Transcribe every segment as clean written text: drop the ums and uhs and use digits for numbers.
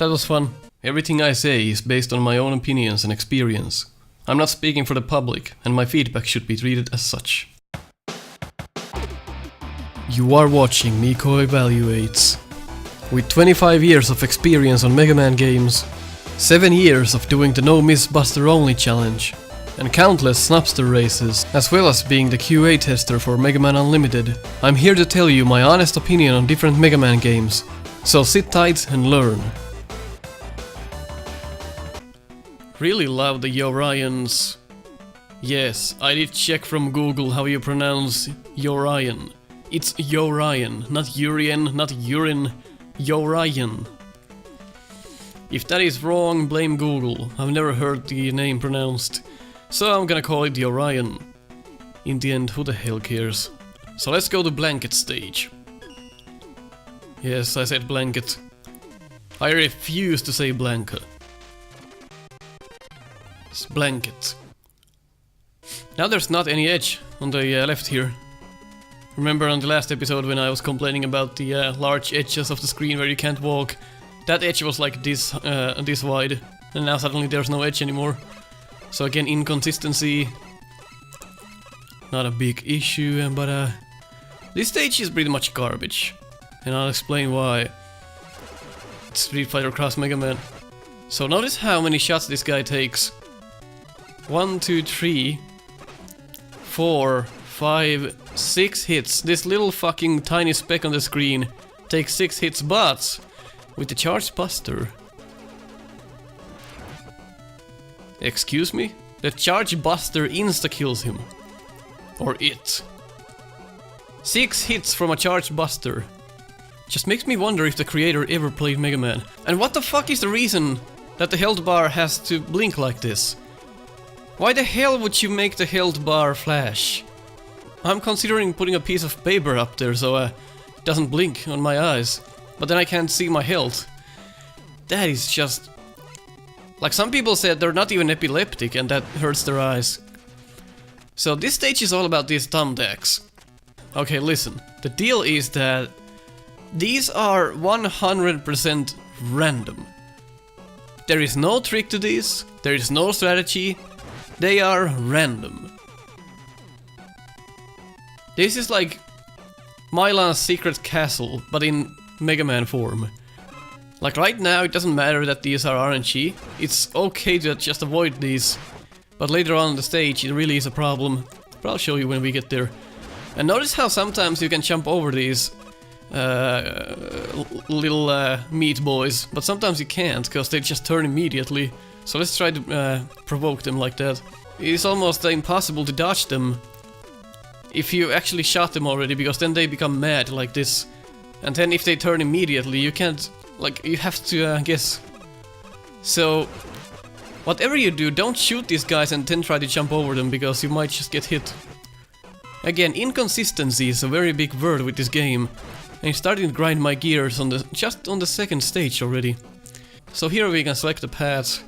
that was fun. Everything I say is based on my own opinions and experience. I'm not speaking for the public, and my feedback should be treated as such. You are watching Nico Evaluates. With 25 years of experience on Mega Man games, 7 years of doing the No Miss Buster Only challenge, and countless Snupster Races, as well as being the QA tester for Mega Man Unlimited, I'm here to tell you my honest opinion on different Mega Man games. So sit tight and learn. Really love the Orions. Yes, I did check from Google how you pronounce Orion. It's Orion, not Urian, not urine, Orion. If that is wrong, blame Google. I've never heard the name pronounced. So I'm gonna call it the Orion. In the end, who the hell cares? So let's go to blanket stage. Yes, I said blanket. I refuse to say blanca. It's blanket. Now there's not any edge on the left here. Remember on the last episode when I was complaining about the large edges of the screen where you can't walk? That edge was like this wide, and now suddenly there's no edge anymore. So again, inconsistency. Not a big issue, but this stage is pretty much garbage. And I'll explain why. It's Street Fighter Cross Mega Man. So notice how many shots this guy takes. 1, 2, 3, 4, 5, 6 hits. This little fucking tiny speck on the screen takes 6 hits, but with the Charge Buster. Excuse me? The Charge Buster insta-kills him. Or it. 6 hits from a Charge Buster. Just makes me wonder if the creator ever played Mega Man. And what the fuck is the reason that the health bar has to blink like this? Why the hell would you make the health bar flash? I'm considering putting a piece of paper up there so it doesn't blink on my eyes. But then I can't see my health. That is just... Like some people said they're not even epileptic and that hurts their eyes. So this stage is all about these thumbtacks. Okay, listen. The deal is that these are 100% random. There is no trick to these, there is no strategy, they are random. This is like Mylan's secret castle, but in Mega Man form. Like right now it doesn't matter that these are RNG, it's okay to just avoid these. But later on in the stage it really is a problem, but I'll show you when we get there. And notice how sometimes you can jump over these little meat boys, but sometimes you can't, because they just turn immediately. So let's try to provoke them like that. It's almost impossible to dodge them if you actually shot them already, because then they become mad like this. And then if they turn immediately, you can't, like, you have to guess. So whatever you do, don't shoot these guys and then try to jump over them, because you might just get hit. Again, inconsistency is a very big word with this game. And it's starting to grind my gears on just on the second stage already. So here we can select the paths.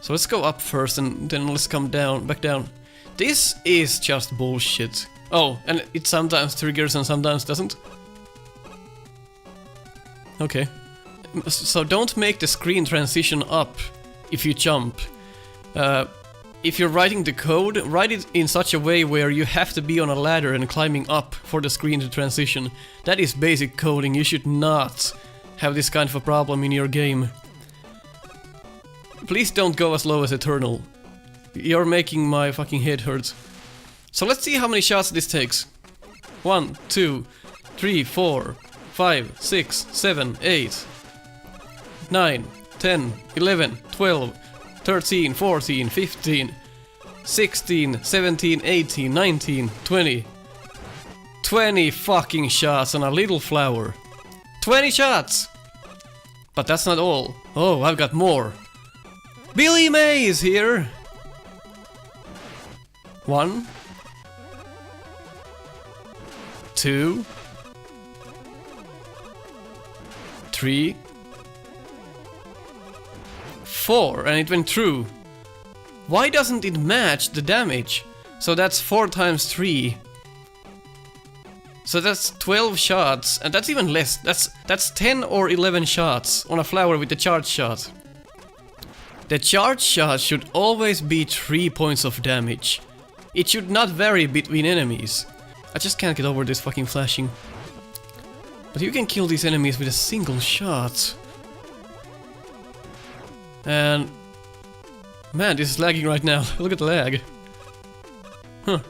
So let's go up first and then let's come down, back down. This is just bullshit. Oh, and it sometimes triggers and sometimes doesn't. Okay. So don't make the screen transition up if you jump. If you're writing the code, write it in such a way where you have to be on a ladder and climbing up for the screen to transition. That is basic coding, you should not have this kind of a problem in your game. Please don't go as low as Eternal. You're making my fucking head hurt. So let's see how many shots this takes. 1, 2, 3, 4, 5, 6, 7, 8, 9, 10, 11, 12, 13, 14, 15, 16, 17, 18, 19, 20. 20 fucking shots on a little flower. 20 shots! But that's not all. Oh, I've got more. Billy May is here! 1, 2, 3, 4, and it went through. Why doesn't it match the damage? So that's 4 times 3. So that's 12 shots, and that's even less. That's 10 or 11 shots on a flower with the charge shot. The charge shot should always be 3 points of damage. It should not vary between enemies. I just can't get over this fucking flashing. But you can kill these enemies with a single shot. And... man, this is lagging right now. Look at the lag. Huh.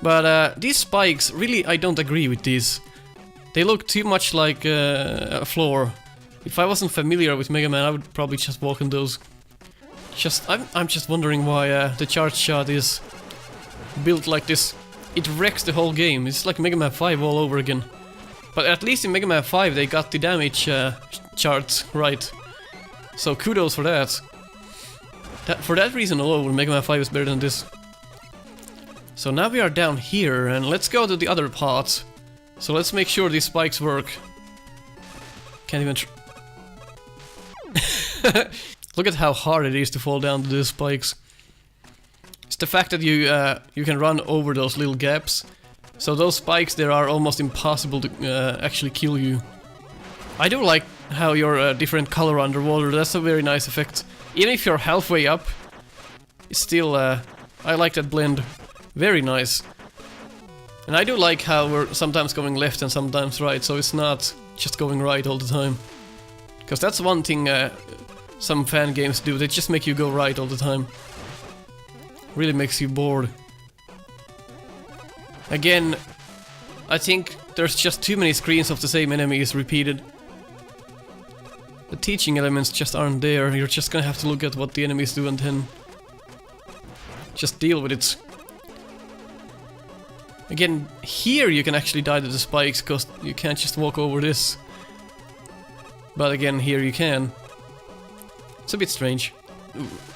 But these spikes, really, I don't agree with these. They look too much like a floor. If I wasn't familiar with Mega Man, I would probably just walk on those. I'm just wondering why the charge shot is built like this. It wrecks the whole game. It's like Mega Man 5 all over again. But at least in Mega Man 5 they got the damage chart right. So kudos for that. For that reason alone, Mega Man 5 is better than this. So now we are down here, and let's go to the other part. So let's make sure these spikes work. Can't even look at how hard it is to fall down to these spikes. It's the fact that you can run over those little gaps. So those spikes there are almost impossible to actually kill you. I do like how you're different color underwater. That's a very nice effect. Even if you're halfway up, it's still I like that blend. Very nice. And I do like how we're sometimes going left and sometimes right, so it's not just going right all the time. Because that's one thing some fan games do, they just make you go right all the time. Really makes you bored. Again, I think there's just too many screens of the same enemies repeated. The teaching elements just aren't there, you're just gonna have to look at what the enemies do and then just deal with it. Again, here you can actually die to the spikes, because you can't just walk over this. But again, here you can. It's a bit strange.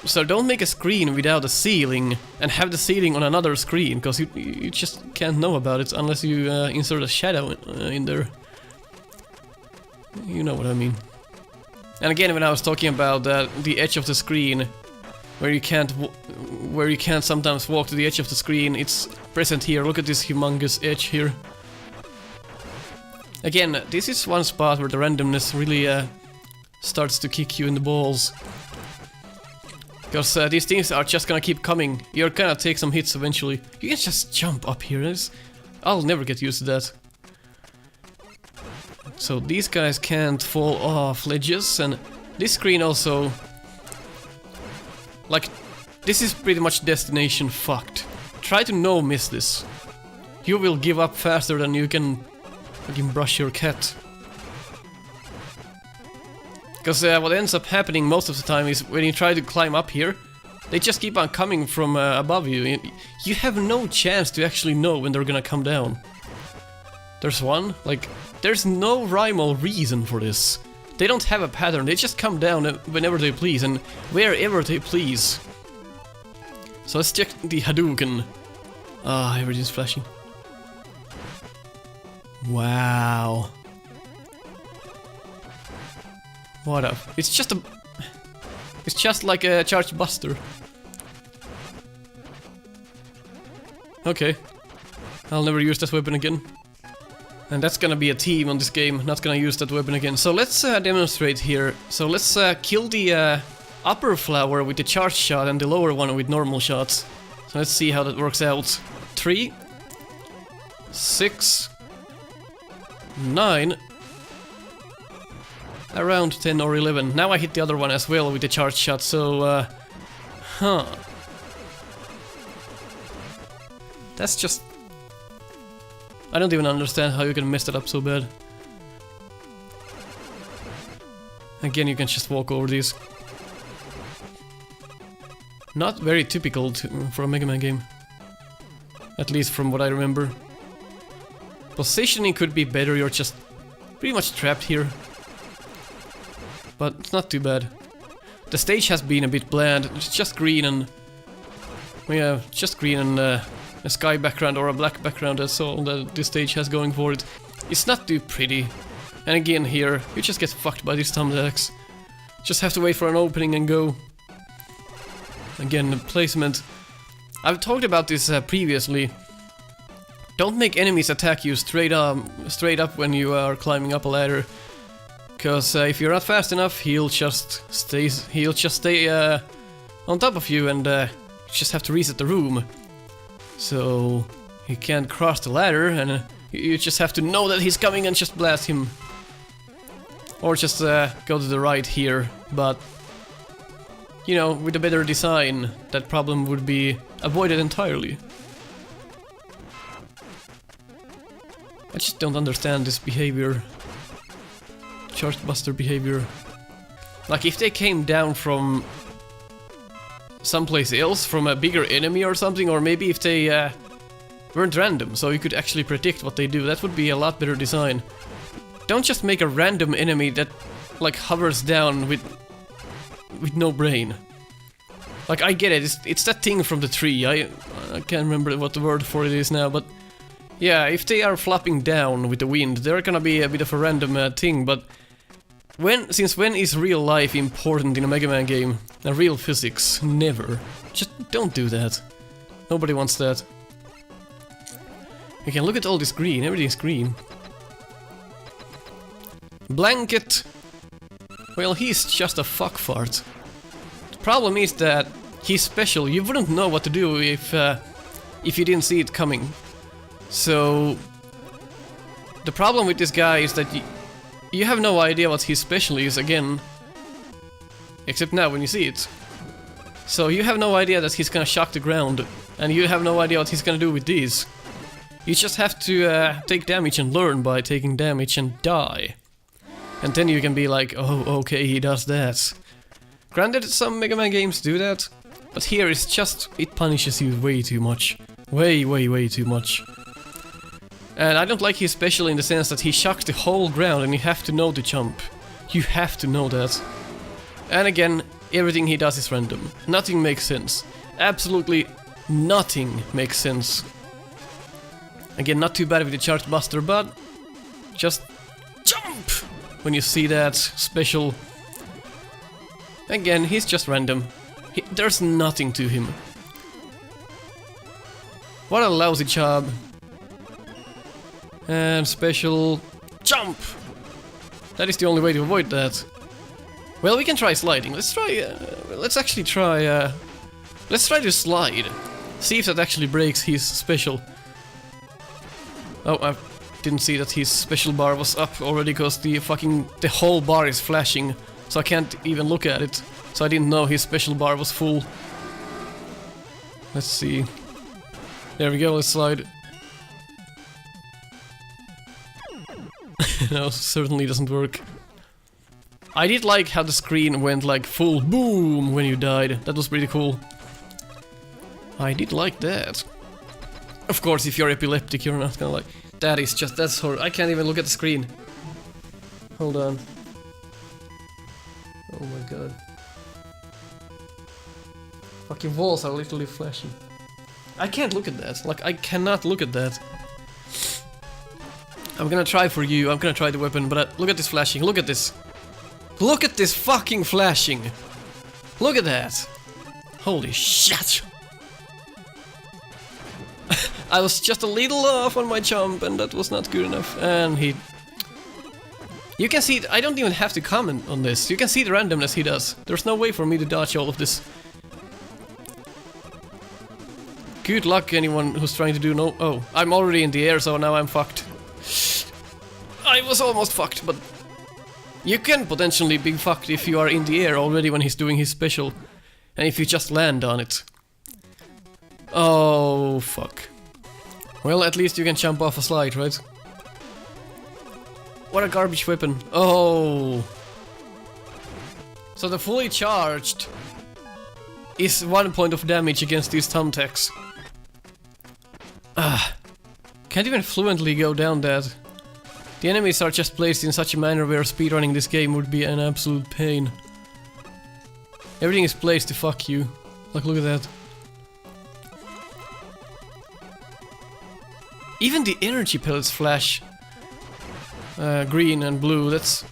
So don't make a screen without a ceiling, and have the ceiling on another screen, because you just can't know about it unless you insert a shadow in there. You know what I mean. And again, when I was talking about the edge of the screen, where you can't sometimes walk to the edge of the screen, it's present here. Look at this humongous edge here. Again, this is one spot where the randomness really starts to kick you in the balls. Because these things are just gonna keep coming. You're gonna take some hits eventually. You can just jump up here. I'll never get used to that. So these guys can't fall off ledges, and this screen also... like, this is pretty much destination fucked. Try to no miss this. You will give up faster than you can brush your cat. Because what ends up happening most of the time is when you try to climb up here, they just keep on coming from above you. You have no chance to actually know when they're gonna come down. There's one, like, there's no rhyme or reason for this. They don't have a pattern, they just come down whenever they please and wherever they please. So let's check the Hadouken. Ah, everything's flashing. Wow. What up? It's just like a charge buster. Okay. I'll never use that weapon again. And that's gonna be a team on this game, not gonna use that weapon again. So let's demonstrate here. So let's kill the upper flower with the charge shot and the lower one with normal shots. So let's see how that works out. 3, 6, 9, around 10 or 11. Now I hit the other one as well with the charge shot, so huh. That's just... I don't even understand how you can mess that up so bad. Again, you can just walk over these. Not very typical for a Mega Man game. At least from what I remember. Positioning could be better, you're just pretty much trapped here. But it's not too bad. The stage has been a bit bland, it's just green and... yeah, just green and a sky background or a black background, that's all that this stage has going for it. It's not too pretty. And again here, you just get fucked by these thumbtacks. Just have to wait for an opening and go. Again, the placement. I've talked about this previously. don't make enemies attack you straight up when you are climbing up a ladder. Because if you're not fast enough, he'll just stay on top of you, and you just have to reset the room. So he can't cross the ladder, and you just have to know that he's coming and just blast him. Or just go to the right here, but you know, with a better design, that problem would be avoided entirely. I just don't understand this behavior. Charged Buster behavior. Like, if they came down from someplace else, from a bigger enemy or something, or maybe if they weren't random, so you could actually predict what they do, that would be a lot better design. Don't just make a random enemy that, like, hovers down with no brain. Like, I get it, it's that thing from the tree, I can't remember what the word for it is now, but yeah, if they are flopping down with the wind, they're gonna be a bit of a random thing, but since when is real life important in a Mega Man game? Real physics? Never. Just don't do that. Nobody wants that. You can look at all this green, everything's green. Blanket! Well, he's just a fuck fart. The problem is that he's special. You wouldn't know what to do if you didn't see it coming. So the problem with this guy is that you have no idea what his special is again, except now when you see it. So you have no idea that he's gonna shock the ground, and you have no idea what he's gonna do with these. You just have to take damage and learn by taking damage and die. And then you can be like, oh, okay, he does that. Granted, some Mega Man games do that, but here it's just, it punishes you way too much. Way, way, way too much. And I don't like his special in the sense that he shocks the whole ground and you have to know to jump. You have to know that. And again, everything he does is random. Nothing makes sense. Absolutely nothing makes sense. Again, not too bad with the Charged Buster, but just jump when you see that special. Again, he's just random. There's nothing to him. What a lousy job. And special jump! That is the only way to avoid that. Well, we can try sliding. Let's try, let's try to slide. See if that actually breaks his special. Oh, I didn't see that his special bar was up already, because the whole bar is flashing. So I can't even look at it. So I didn't know his special bar was full. Let's see. There we go, let's slide. No, certainly doesn't work. I did like how the screen went like full boom when you died. That was pretty cool. I did like that. Of course, if you're epileptic, you're not gonna like... That is just... that's horrible. I can't even look at the screen. Hold on. Oh my god. Fucking walls are literally flashing. I can't look at that. Like, I cannot look at that. I'm gonna try for you, I'm gonna try the weapon, but look at this flashing, look at this. Look at this fucking flashing! Look at that! Holy shit! I was just a little off on my jump, and that was not good enough. And he... You can see, I don't even have to comment on this. You can see the randomness he does. There's no way for me to dodge all of this. Good luck, anyone who's trying to do no... Oh, I'm already in the air, so now I'm fucked. I was almost fucked, but... You can potentially be fucked if you are in the air already when he's doing his special. And if you just land on it. Oh, fuck. Well, at least you can jump off a slide, right? What a garbage weapon. Oh. So the fully charged is 1 point of damage against these thumbtacks. Ah. Can't even fluently go down that. The enemies are just placed in such a manner where speedrunning this game would be an absolute pain. Everything is placed to fuck you. Like, look at that. Even the energy pellets flash green and blue, that's...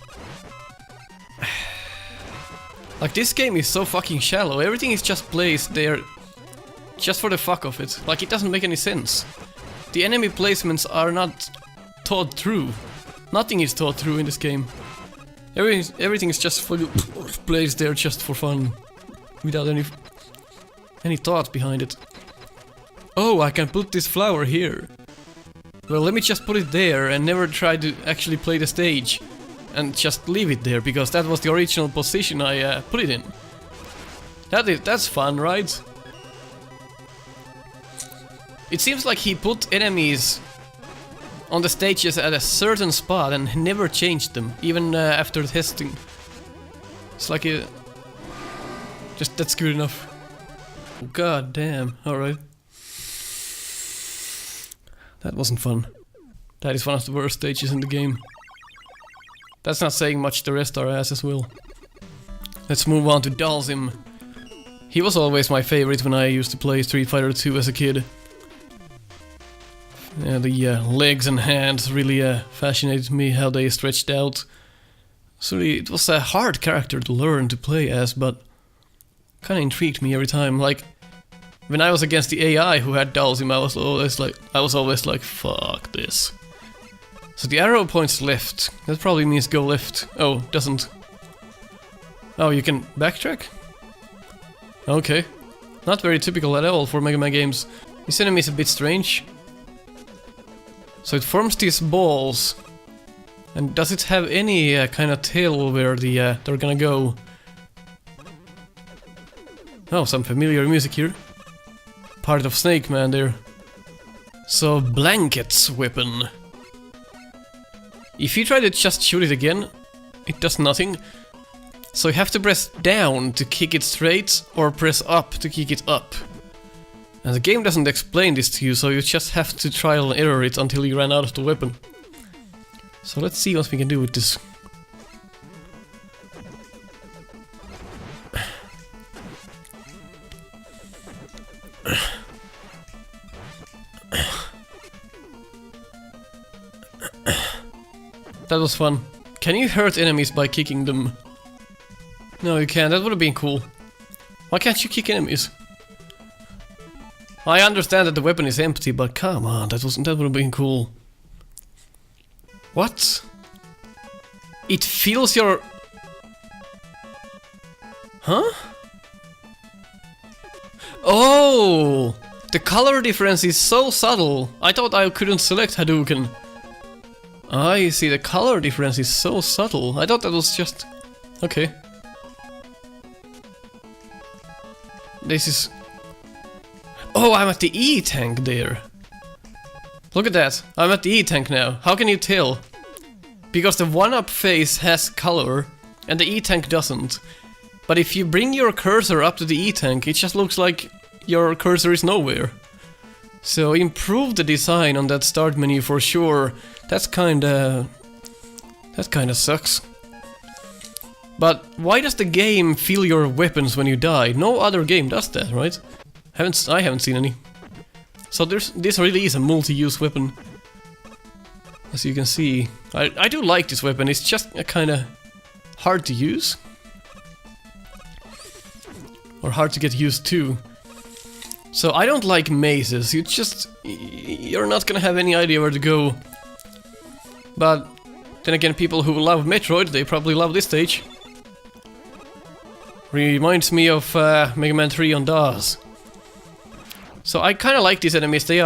Like, this game is so fucking shallow, everything is just placed there just for the fuck of it. Like, it doesn't make any sense. The enemy placements are not thought through. Nothing is thought through in this game. Everything is just placed there just for fun, without any thought behind it. Oh, I can put this flower here. Well, let me just put it there and never try to actually play the stage, and just leave it there because that was the original position I put it in. That's fun, right? It seems like he put enemies on the stages at a certain spot and never changed them, even after testing. It's like a... just that's good enough. God damn, alright. That wasn't fun. That is one of the worst stages in the game. That's not saying much, the rest are ass as well. Let's move on to Dalsim. He was always my favorite when I used to play Street Fighter 2 as a kid. Yeah, the legs and hands really fascinated me, how they stretched out. So it was a hard character to learn to play as, but kinda intrigued me every time. Like, when I was against the AI who had Dalsim, I was always like, fuck this. So the arrow points left. That probably means go left. Oh, doesn't. Oh, you can backtrack? Okay. Not very typical at all for Mega Man games. This enemy is a bit strange. So it forms these balls. And does it have any kind of tail where they're gonna go? Oh, some familiar music here. Part of Snake Man there. So, Blanket's weapon. If you try to just shoot it again, it does nothing. So you have to press down to kick it straight, or press up to kick it up. And the game doesn't explain this to you, so you just have to trial and error it until you run out of the weapon. So let's see what we can do with this. That was fun. Can you hurt enemies by kicking them? No, you can't. That would have been cool. Why can't you kick enemies? I understand that the weapon is empty, but come on, that would have been cool. What? It feels your... Huh? Oh! The color difference is so subtle. I thought I couldn't select Hadouken. I see, the color difference is so subtle. I thought that was just... Okay. This is... Oh, I'm at the E-tank there. Look at that. I'm at the E-tank now. How can you tell? Because the 1-up phase has color and the E-tank doesn't. But if you bring your cursor up to the E-tank, it just looks like your cursor is nowhere. So improve the design on that start menu for sure. That kinda sucks. But why does the game feel your weapons when you die? No other game does that, right? I haven't seen any. So this really is a multi-use weapon. As you can see. I do like this weapon, it's just kinda hard to use. Or hard to get used to. So I don't like mazes, you're not gonna have any idea where to go. But then again, people who love Metroid, they probably love this stage. Reminds me of Mega Man 3 on DOS. So I kinda like these enemies, they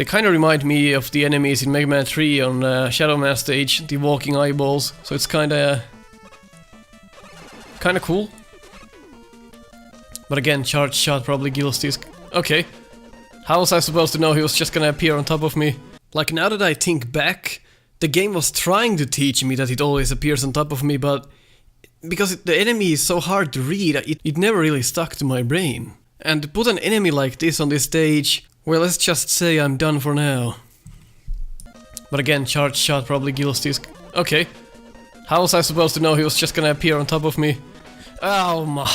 kinda remind me of the enemies in Mega Man 3 on Shadow Man stage, the walking eyeballs, so it's kinda cool. But again, charge shot probably kills this. Okay. How was I supposed to know he was just gonna appear on top of me? Like, now that I think back, the game was trying to teach me that it always appears on top of me, but because the enemy is so hard to read, it never really stuck to my brain. And to put an enemy like this on this stage, well, let's just say I'm done for now. But again, charge shot probably kills this. Okay. How was I supposed to know he was just gonna appear on top of me? Oh my...